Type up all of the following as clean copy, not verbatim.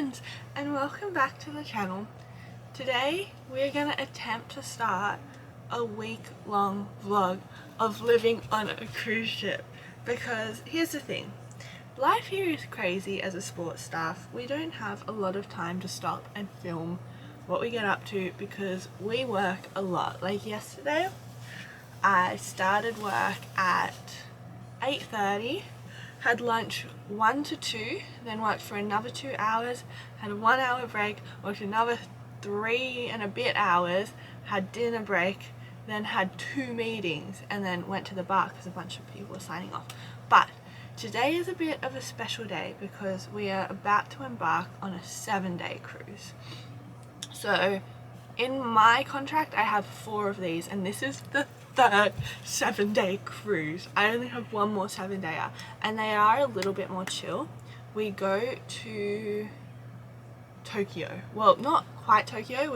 friends, and welcome back to the channel. Today we're going to attempt to start a week-long vlog of living on a cruise ship, because here's the thing, life here is crazy. As a sports staff, we don't have a lot of time to stop and film what we get up to because we work a lot. Like yesterday I started work at 8:30, had lunch 1 to 2, then worked for another 2 hours, had a 1 hour break, worked another 3 and a bit hours, had dinner break, then had 2 meetings, and then went to the bar because a bunch of people were signing off. But today is a bit of a special day because we are about to embark on a 7-day cruise. So in my contract I have 4 of these, and this is the third 7-day cruise. I only have one more 7-dayer, and they are a little bit more chill. We go to Tokyo. Well, not quite Tokyo.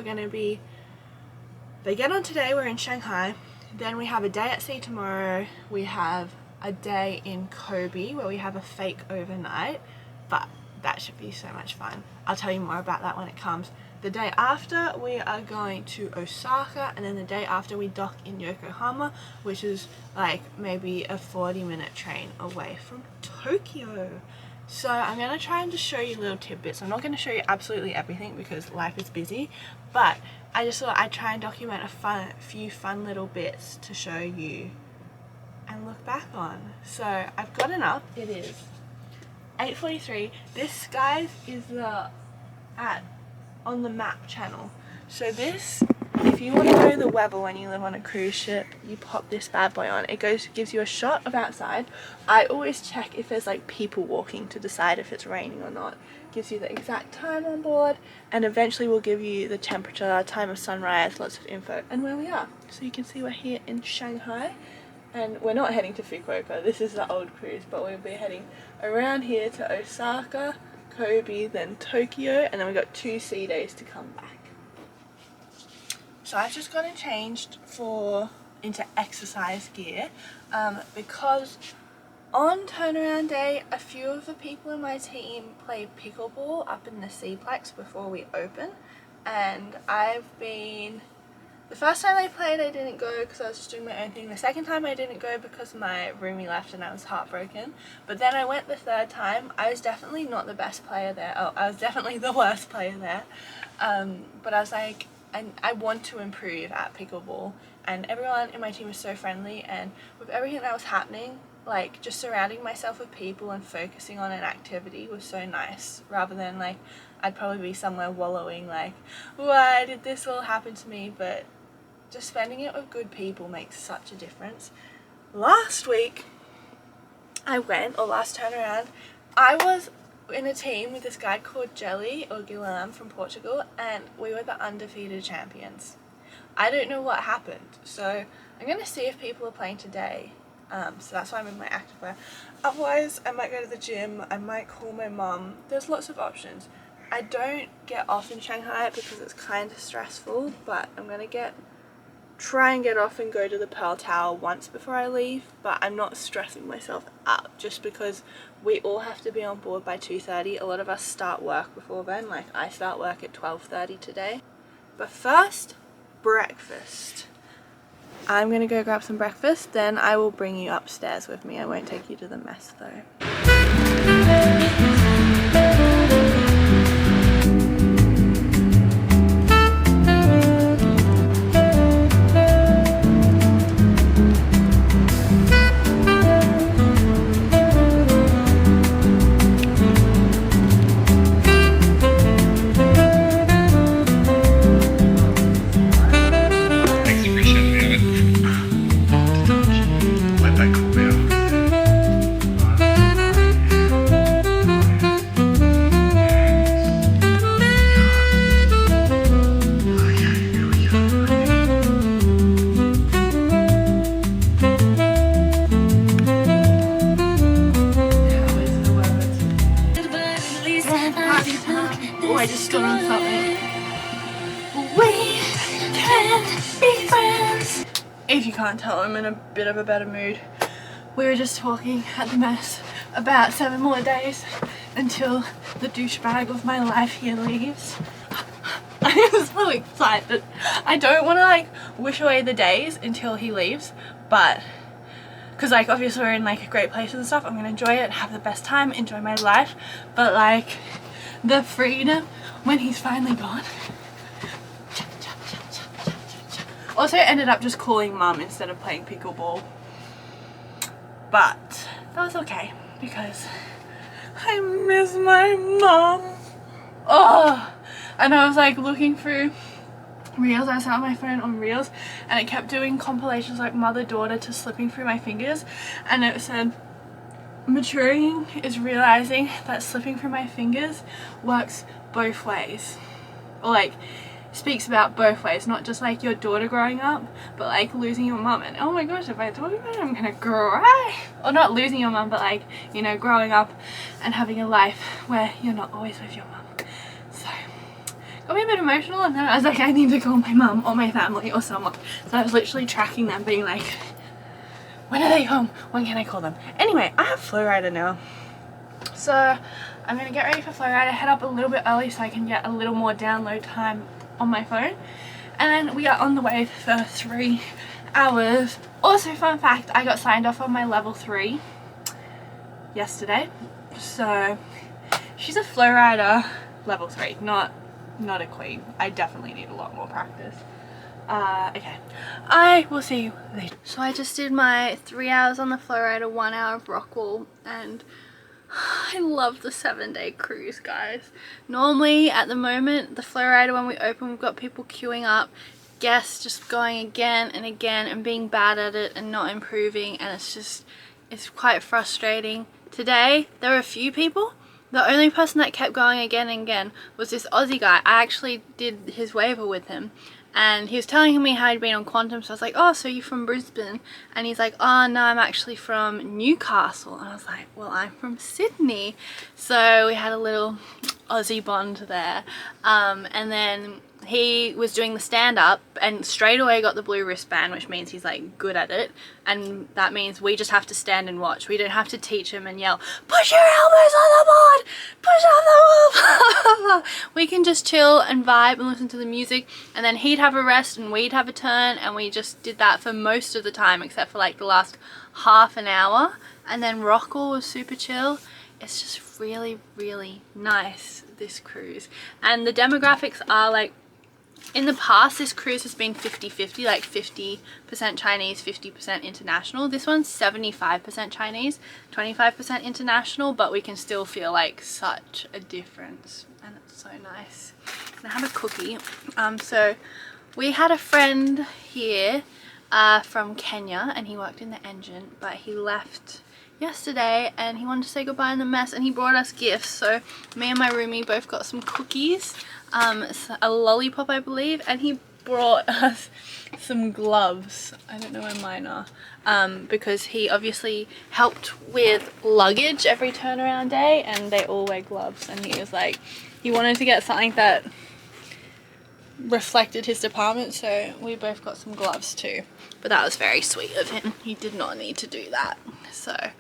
They get on today, we're in Shanghai, then we have a day at sea tomorrow, we have a day in Kobe where we have a fake overnight, but that should be so much fun. I'll tell you more about that when it comes. The day after we are going to Osaka, and then the day after we dock in Yokohama, which is like maybe a 40-minute train away from Tokyo. So I'm going to try and just show you little tidbits. I'm not going to show you absolutely everything because life is busy, but I just thought I'd try and document a few fun little bits to show you and look back on. So I've gotten up, it is 8:43. This, guys, is on the map channel. So this, if you want to know the weather when you live on a cruise ship, you pop this bad boy on. It gives you a shot of outside. I always check if there's like people walking to decide if it's raining or not. Gives you the exact time on board, and eventually will give you the temperature, time of sunrise, lots of info, and where we are. So you can see we're here in Shanghai, and we're not heading to Fukuoka. This is the old cruise, but we'll be heading around here to Osaka, Kobe, then Tokyo, and then we've got 2 sea days to come back. So I've just gotten changed into exercise gear because on turnaround day a few of the people in my team play pickleball up in the Seaplex before we open, and the first time I played I didn't go because I was just doing my own thing. The second time I didn't go because my roomie left and I was heartbroken. But then I went the third time. I was definitely not the best player there. Oh, I was definitely the worst player there. But I was like, I want to improve at pickleball. And everyone in my team was so friendly, and with everything that was happening, like just surrounding myself with people and focusing on an activity was so nice, rather than like I'd probably be somewhere wallowing like, why did this all happen to me? But just spending it with good people makes such a difference. Last week last turnaround, I was in a team with this guy called Jelly or Guilherme from Portugal, and we were the undefeated champions. I don't know what happened, so I'm going to see if people are playing today. So that's why I'm in my activewear. Otherwise, I might go to the gym, I might call my mum. There's lots of options. I don't get off in Shanghai because it's kind of stressful, but I'm going to try and get off and go to the Pearl Tower once before I leave, but I'm not stressing myself out just because we all have to be on board by 2:30. A lot of us start work before then, like I start work at 12:30 today. But first, breakfast. I'm gonna go grab some breakfast, then I will bring you upstairs with me. I won't take you to the mess though. Oh, I just stood on something. We can be friends. If you can't tell, I'm in a bit of a better mood. We were just talking at the mess about 7 more days until the douchebag of my life here leaves. I am so excited. I don't want to like wish away the days until he leaves, but because like obviously we're in like great places and stuff, I'm gonna enjoy it, have the best time, enjoy my life, but like the freedom when he's finally gone. Also ended up just calling mum instead of playing pickleball, but that was okay because I miss my mum. Oh, and I was like looking through reels. I set my phone on reels and it kept doing compilations like mother-daughter to slipping through my fingers, and it said maturing is realizing that slipping through my fingers works both ways, or like speaks about both ways, not just like your daughter growing up, but like losing your mum. And oh my gosh, if I talk about it I'm gonna cry. Or not losing your mum, but like, you know, growing up and having a life where you're not always with your mum. So got me a bit emotional, and then I was like, I need to call my mum or my family or someone. So I was literally tracking them, being like, when are they home? When can I call them? Anyway, I have Flowrider now. So I'm gonna get ready for Flowrider, head up a little bit early so I can get a little more download time on my phone, and then we are on the way for 3 hours. Also, fun fact, I got signed off on my level 3 yesterday, so she's a Flowrider level 3, not a queen. I definitely need a lot more practice. Okay, I will see you later. So I just did my 3 hours on the Flowrider, 1 hour of Rockwool, and I love the 7-day cruise, guys. Normally at the moment the Flowrider, when we open, we've got people queuing up, guests just going again and again and being bad at it and not improving, and it's quite frustrating. Today there were a few people. The only person that kept going again and again was this Aussie guy. I actually did his waiver with him, and he was telling me how he'd been on Quantum, so I was like, oh, so you're from Brisbane? And he's like, oh no, I'm actually from Newcastle. And I was like, well, I'm from Sydney. So we had a little Aussie bond there, and then he was doing the stand-up and straight away got the blue wristband, which means he's like good at it, and that means we just have to stand and watch. We don't have to teach him and yell, push your elbows on the board, push on the wall. We can just chill and vibe and listen to the music, and then he'd have a rest and we'd have a turn, and we just did that for most of the time except for like the last half an hour. And then Rockall was super chill. It's just really, really nice, this cruise. And the demographics are like, in the past this cruise has been 50-50, like 50% Chinese, 50% international. This one's 75% Chinese, 25% international, but we can still feel like such a difference, and it's so nice. And I have a cookie. So we had a friend here from Kenya, and he worked in the engine, but he left yesterday and he wanted to say goodbye in the mess, and he brought us gifts. So me and my roomie both got some cookies, a lollipop I believe, and he brought us some gloves. I don't know where mine are, because he obviously helped with luggage every turnaround day and they all wear gloves, and he was like, he wanted to get something that reflected his department, so we both got some gloves too. But that was very sweet of him. He did not need to do that. So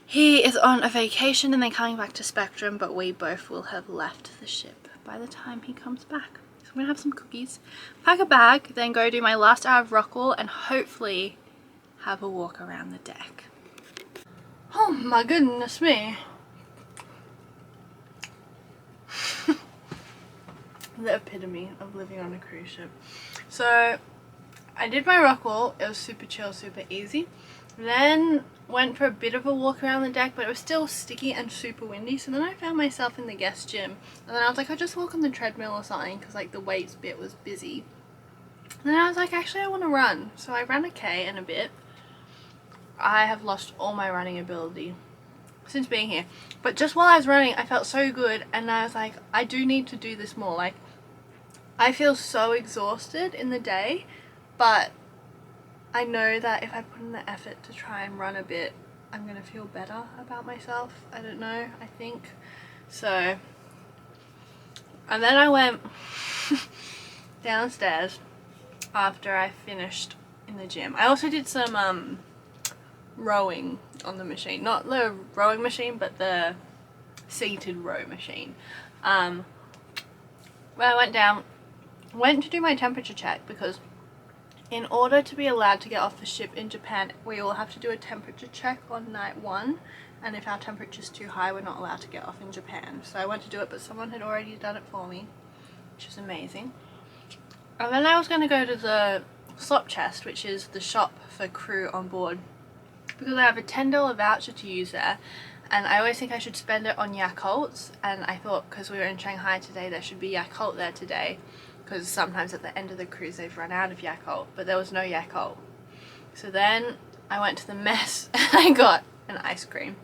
he is on a vacation and then coming back to Spectrum, but we both will have left the ship by the time he comes back. So I'm gonna have some cookies, pack a bag, then go do my last hour of Rockall and hopefully have a walk around the deck. Oh my goodness me. The epitome of living on a cruise ship. So I did my Rockall. It was super chill, super easy. Then went for a bit of a walk around the deck, but it was still sticky and super windy. So then I found myself in the guest gym, and then I was like, I'll just walk on the treadmill or something, because like the weights bit was busy. And then I was like, actually I want to run. So I ran a K and a bit. I have lost all my running ability since being here, but just while I was running I felt so good, and I was like, I do need to do this more. Like, I feel so exhausted in the day, but I know that if I put in the effort to try and run a bit, I'm gonna feel better about myself. I don't know, I think so. And then I went downstairs after I finished in the gym. I also did some rowing on the machine, not the rowing machine, but the seated row machine. Well, I went to do my temperature check, because in order to be allowed to get off the ship in Japan, we all have to do a temperature check on night 1, and if our temperature is too high, we're not allowed to get off in Japan. So I went to do it, but someone had already done it for me, which is amazing. And then I was going to go to the slop chest, which is the shop for crew on board, because I have a $10 voucher to use there, and I always think I should spend it on Yakults, and I thought because we were in Shanghai today there should be Yakult there today, because sometimes at the end of the cruise they've run out of Yakult, but there was no Yakult. So then I went to the mess and I got an ice cream.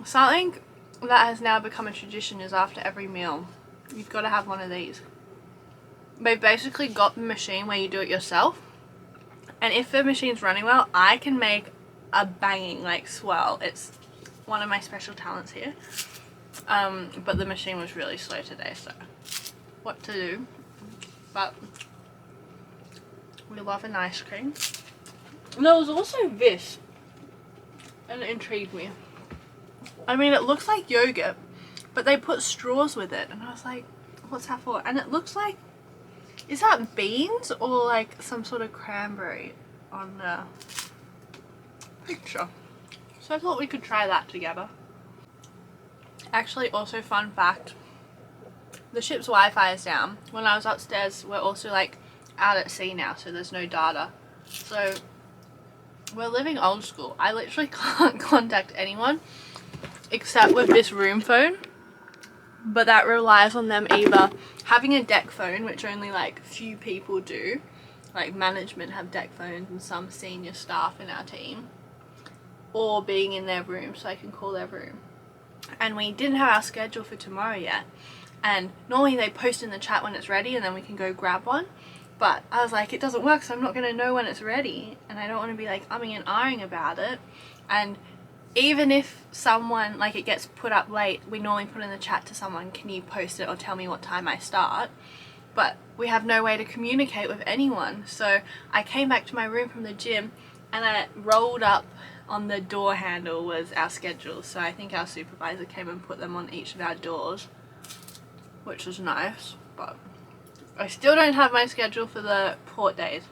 Something that has now become a tradition is after every meal you've got to have one of these. They've basically got the machine where you do it yourself, and if the machine's running well, I can make a banging like swirl. It's one of my special talents here. But the machine was really slow today, so what to do. But we love an ice cream. And there was also this, and it intrigued me. I mean, it looks like yogurt, but they put straws with it, and I was like, what's that for? And it looks like, is that beans or like some sort of cranberry on the picture? So I thought we could try that together. Actually, also fun fact, the ship's Wi-Fi is down. When I was upstairs, we're also like out at sea now, so there's no data. So we're living old school. I literally can't contact anyone except with this room phone, but that relies on them either having a deck phone, which only like few people do, like management have deck phones and some senior staff in our team, or being in their room so I can call their room. And we didn't have our schedule for tomorrow yet, and normally they post in the chat when it's ready and then we can go grab one, but I was like, it doesn't work, so I'm not going to know when it's ready, and I don't want to be like umming and ahhing about it. And even if someone, like, it gets put up late, we normally put in the chat to someone, can you post it or tell me what time I start? But we have no way to communicate with anyone. So I came back to my room from the gym and I rolled up on the door handle was our schedule. So I think our supervisor came and put them on each of our doors, which was nice. But I still don't have my schedule for the port days,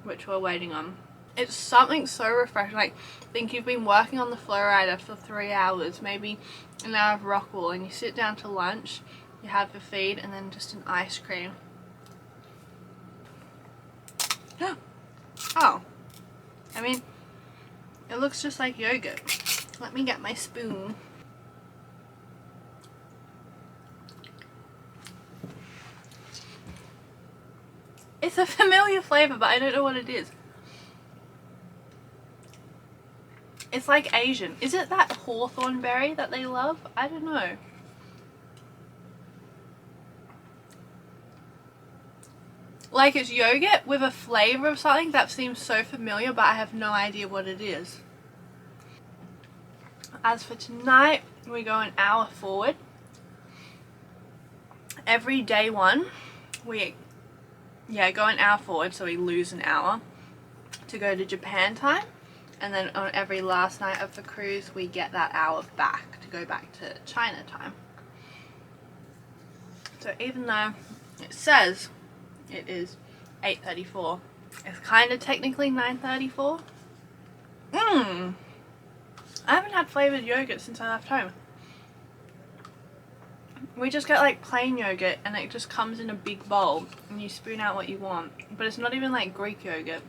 which we're waiting on. It's something so refreshing. Like, think you've been working on the flow rider for 3 hours, maybe an hour of rock wall, and you sit down to lunch, you have your feed, and then just an ice cream. Oh, I mean, it looks just like yogurt. Let me get my spoon. It's a familiar flavor, but I don't know what it is. It's like Asian. Is it that hawthorn berry that they love? I don't know. Like, it's yogurt with a flavor of something that seems so familiar, but I have no idea what it is. As for tonight, we go an hour forward. Every day one, we go an hour forward, so we lose an hour to go to Japan time. And then on every last night of the cruise, we get that hour back to go back to China time. So even though it says it is 8:34, it's kind of technically 9:34. I haven't had flavoured yogurt since I left home. We just get like plain yogurt and it just comes in a big bowl and you spoon out what you want. But it's not even like Greek yogurt.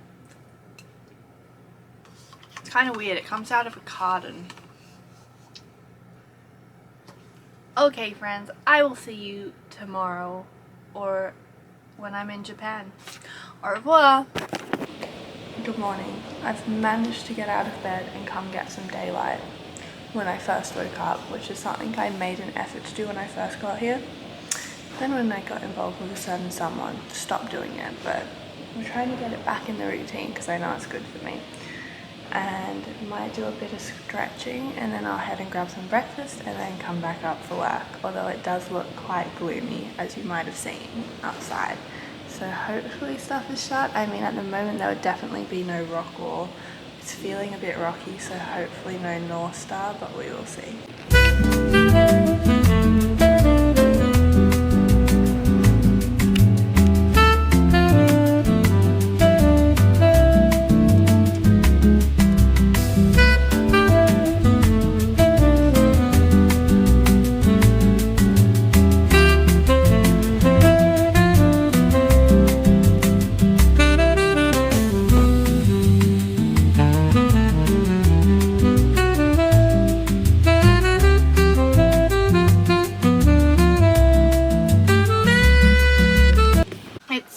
It's kind of weird. It comes out of a carton. Okay friends, I will see you tomorrow or when I'm in Japan. Au revoir. Good morning. I've managed to get out of bed and come get some daylight when I first woke up, which is something I made an effort to do when I first got here. Then when I got involved with a certain someone, stopped doing it, but I'm trying to get it back in the routine because I know it's good for me. And might do a bit of stretching and then I'll head and grab some breakfast and then come back up for work, although it does look quite gloomy as you might have seen outside. So hopefully stuff is shut. I mean, at the moment there would definitely be no rock wall. It's feeling a bit rocky, so hopefully no North Star, but we will see.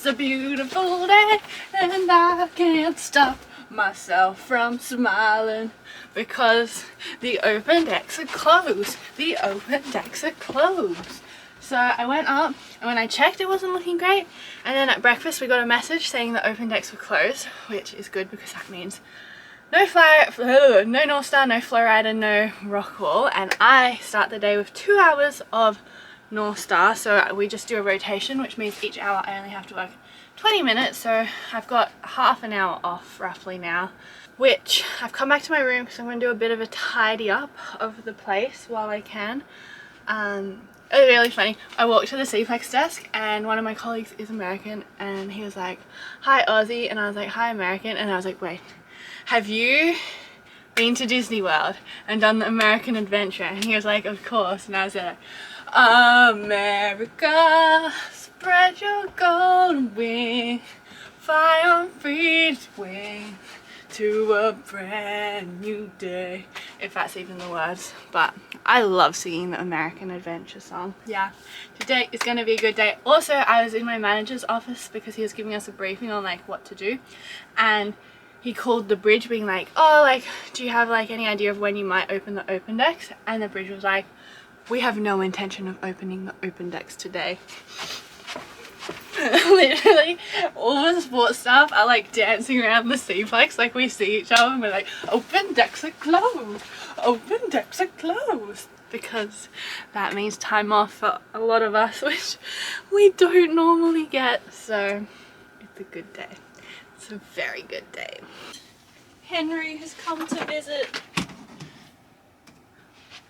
a beautiful day and I can't stop myself from smiling because the open decks are closed. The open decks are closed. So I went up and when I checked it wasn't looking great, and then at breakfast we got a message saying the open decks were closed, which is good because that means no North Star, no flow rider, no rock wall, and I start the day with 2 hours of North Star. So we just do a rotation, which means each hour I only have to work 20 minutes, so I've got half an hour off roughly now, which I've come back to my room because I'm going to do a bit of a tidy up of the place while I can. It was really funny. I walked to the CPEX desk and one of my colleagues is American and he was like, "Hi Aussie," and I was like, "Hi American," and I was like, "Wait, have you been to Disney World and done the American Adventure?" And he was like, "Of course," and I was like, "America, spread your golden wing, fly on freedom's wing to a brand new day," if that's even the words. But I love singing the American Adventure song. Yeah, today is going to be a good day. Also, I was in my manager's office because he was giving us a briefing on like what to do, and he called the bridge being like, "Oh, like, do you have like any idea of when you might open the open decks?" And the bridge was like, "We have no intention of opening the open decks today." Literally all the sports staff are like dancing around the Cplex, like we see each other and we're like, "Open decks are closed, open decks are closed," because that means time off for a lot of us, which we don't normally get. So it's a good day. It's a very good day. Henry has come to visit.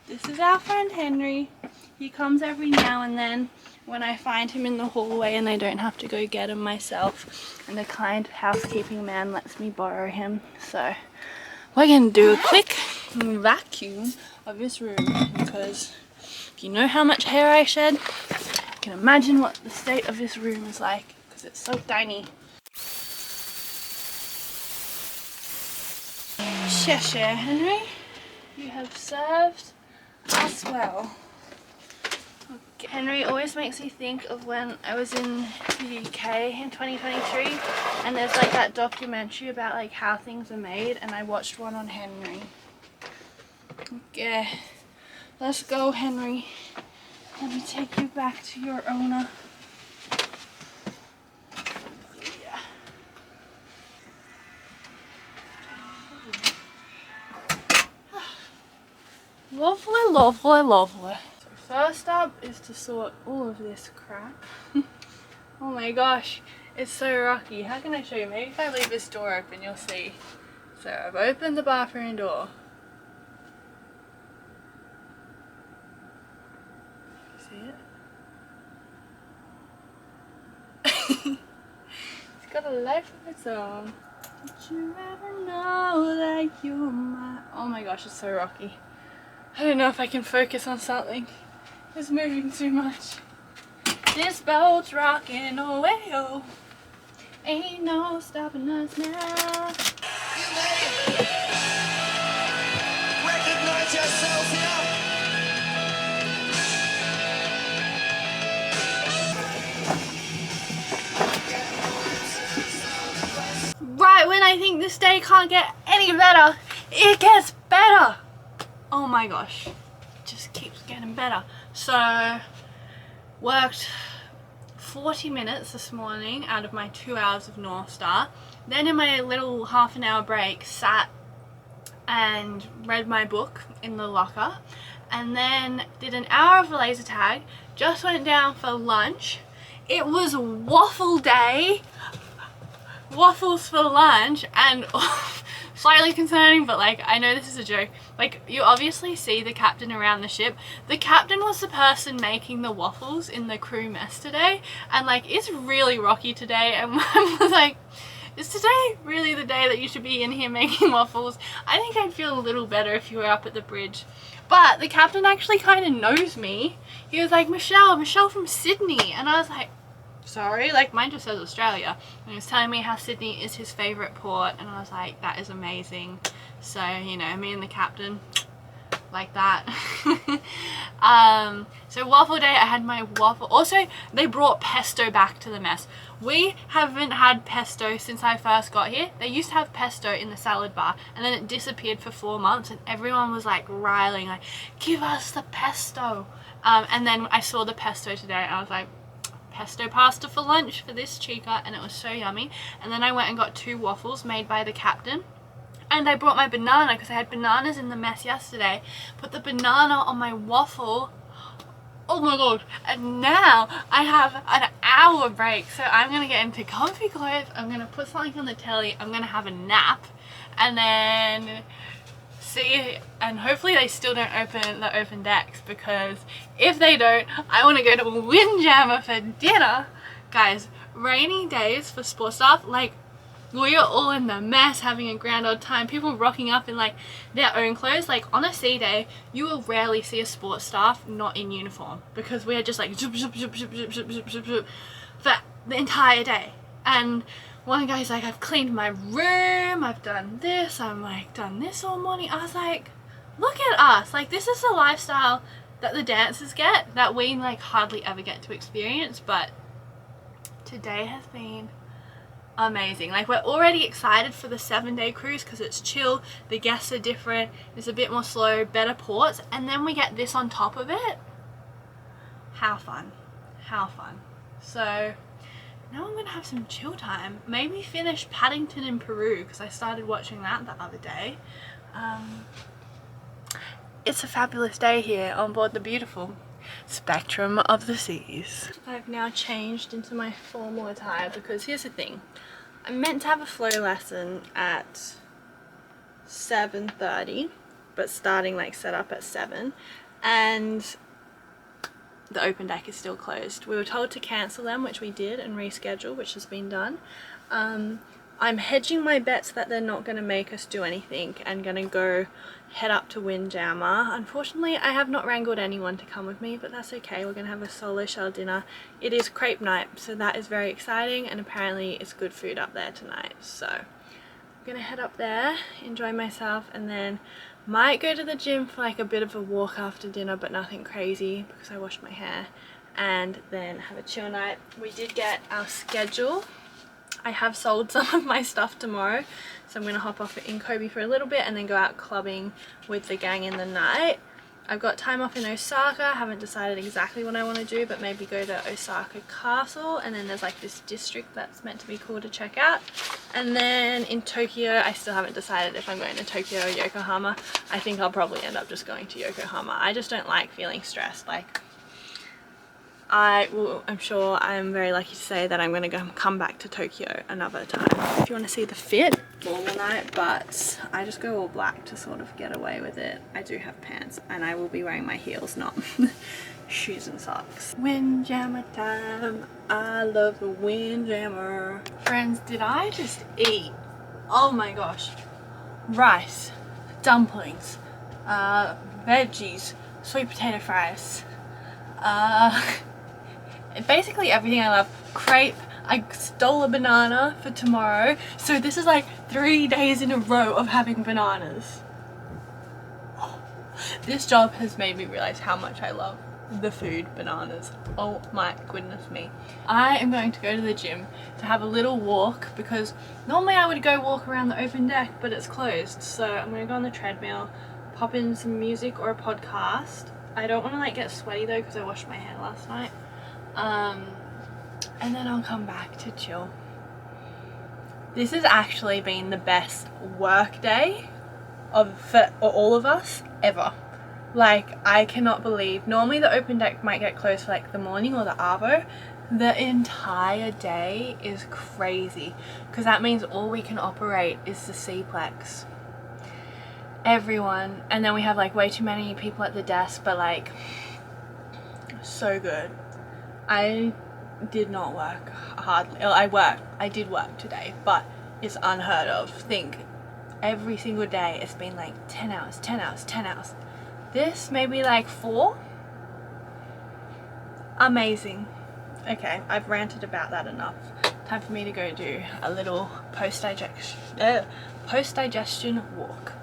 This is our friend Henry. He comes every now and then when I find him in the hallway and I don't have to go get him myself, and the kind housekeeping man lets me borrow him. So we're gonna do a quick vacuum of this room because if you know how much hair I shed, you can imagine what the state of this room is like because it's so tiny. Cheshire Henry, you have served us well. Okay. Henry always makes me think of when I was in the UK in 2023 and there's like that documentary about like how things are made, and I watched one on Henry. Okay, let's go Henry. Let me take you back to your owner. Yeah. Lovely, lovely, lovely. So first up is to sort all of this crap. Oh my gosh, it's so rocky. How can I show you? Maybe if I leave this door open you'll see. So I've opened the bathroom door. See it? It's got a life of its own. Did you ever know that you're my... Oh my gosh, it's so rocky. I don't know if I can focus on something. It's moving too much. This boat's rocking away, oh. Ain't no stopping us now. Recognize yourself here. Right when I think this day can't get any better, it gets better. Oh my gosh, it just keeps getting better. So, worked 40 minutes this morning out of my 2 hours of North Star. Then in my little half an hour break, sat and read my book in the locker. And then did an hour of laser tag, just went down for lunch. It was waffle day. Waffles for lunch, and slightly concerning, but like, I know this is a joke. Like, you obviously see the captain around the ship. The captain was the person making the waffles in the crew mess today, and like, it's really rocky today, and I was like, is today really the day that you should be in here making waffles? I think I'd feel a little better if you were up at the bridge. But the captain actually kind of knows me. He was like, Michelle from Sydney, and I was like, sorry, like mine just says Australia. And he was telling me how Sydney is his favourite port, and I was like, that is amazing. So, you know, me and the captain, like that. So waffle day, I had my waffle. Also, they brought pesto back to the mess. We haven't had pesto since I first got here. They used to have pesto in the salad bar, and then it disappeared for 4 months, and everyone was like riling, like, give us the pesto. And then I saw the pesto today, and I was like, pesto pasta for lunch for this chica, and it was so yummy. And then I went and got 2 waffles made by the captain. And I brought my banana because I had bananas in the mess yesterday. Put the banana on my waffle. Oh my god. And now I have an hour break. So I'm going to get into comfy clothes. I'm going to put something on the telly. I'm going to have a nap. And then see. And hopefully they still don't open the open decks. Because if they don't, I want to go to Windjammer for dinner. Guys, rainy days for sports staff. Like, we are all in the mess, having a grand old time. People rocking up in like their own clothes. Like on a sea day, you will rarely see a sports staff not in uniform, because we are just like zoop, zoop, zoop, zoop, zoop, zoop, zoop, zoop, zoop, for the entire day. And one guy's like, I've cleaned my room, I've done this, I'm like done this all morning. I was like, look at us. Like, this is the lifestyle that the dancers get, that we like hardly ever get to experience. But today has been amazing. Like, we're already excited for the 7-day cruise because it's chill, the guests are different, it's a bit more slow, better ports, and then we get this on top of it. How fun. How fun. So now I'm gonna have some chill time. Maybe finish Paddington in Peru, because I started watching that the other day. It's a fabulous day here on board the beautiful Spectrum of the Seas. I've now changed into my formal attire because here's the thing. I'm meant to have a flow lesson at 7:30, but starting like set up at 7, and the open deck is still closed. We were told to cancel them, which we did, and reschedule, which has been done. I'm hedging my bets that they're not going to make us do anything and going to go head up to Windjammer. Unfortunately, I have not wrangled anyone to come with me, but that's okay. We're going to have a solo shell dinner. It is crepe night, so that is very exciting, and apparently it's good food up there tonight. So I'm going to head up there, enjoy myself, and then might go to the gym for like a bit of a walk after dinner, but nothing crazy because I washed my hair, and then have a chill night. We did get our schedule. I have sold some of my stuff tomorrow, so I'm going to hop off in Kobe for a little bit and then go out clubbing with the gang in the night. I've got time off in Osaka. I haven't decided exactly what I want to do, but maybe go to Osaka Castle, and then there's like this district that's meant to be cool to check out. And then in Tokyo, I still haven't decided if I'm going to Tokyo or Yokohama. I think I'll probably end up just going to Yokohama. I just don't like feeling stressed. Like, I'm sure I'm very lucky to say that I'm going to come back to Tokyo another time. If you want to see the fit, normal night, but I just go all black to sort of get away with it. I do have pants, and I will be wearing my heels, not shoes and socks. Windjammer time. I love the Windjammer. Friends, did I just eat, oh my gosh, rice, dumplings, veggies, sweet potato fries, basically everything I love. Crepe. I stole a banana for tomorrow, so this is like 3 days in a row of having bananas. This job has made me realize how much I love the food bananas. Oh my goodness me. I am going to go to the gym to have a little walk, because normally I would go walk around the open deck, but it's closed, so I'm going to go on the treadmill, pop in some music or a podcast. I don't want to like get sweaty though, because I washed my hair last night. And then I'll come back to chill. This has actually been the best work day for all of us ever. Like, I cannot believe, normally the open deck might get closed for like the morning or the arvo. The entire day is crazy, because that means all we can operate is the Cplex. Everyone, and then we have like way too many people at the desk, but like, so good. I did not work hardly. I did work today, but it's unheard of. Think, every single day it's been like 10 hours, 10 hours, 10 hours. This maybe like 4. Amazing. Okay, I've ranted about that enough. Time for me to go do a little post-digestion walk.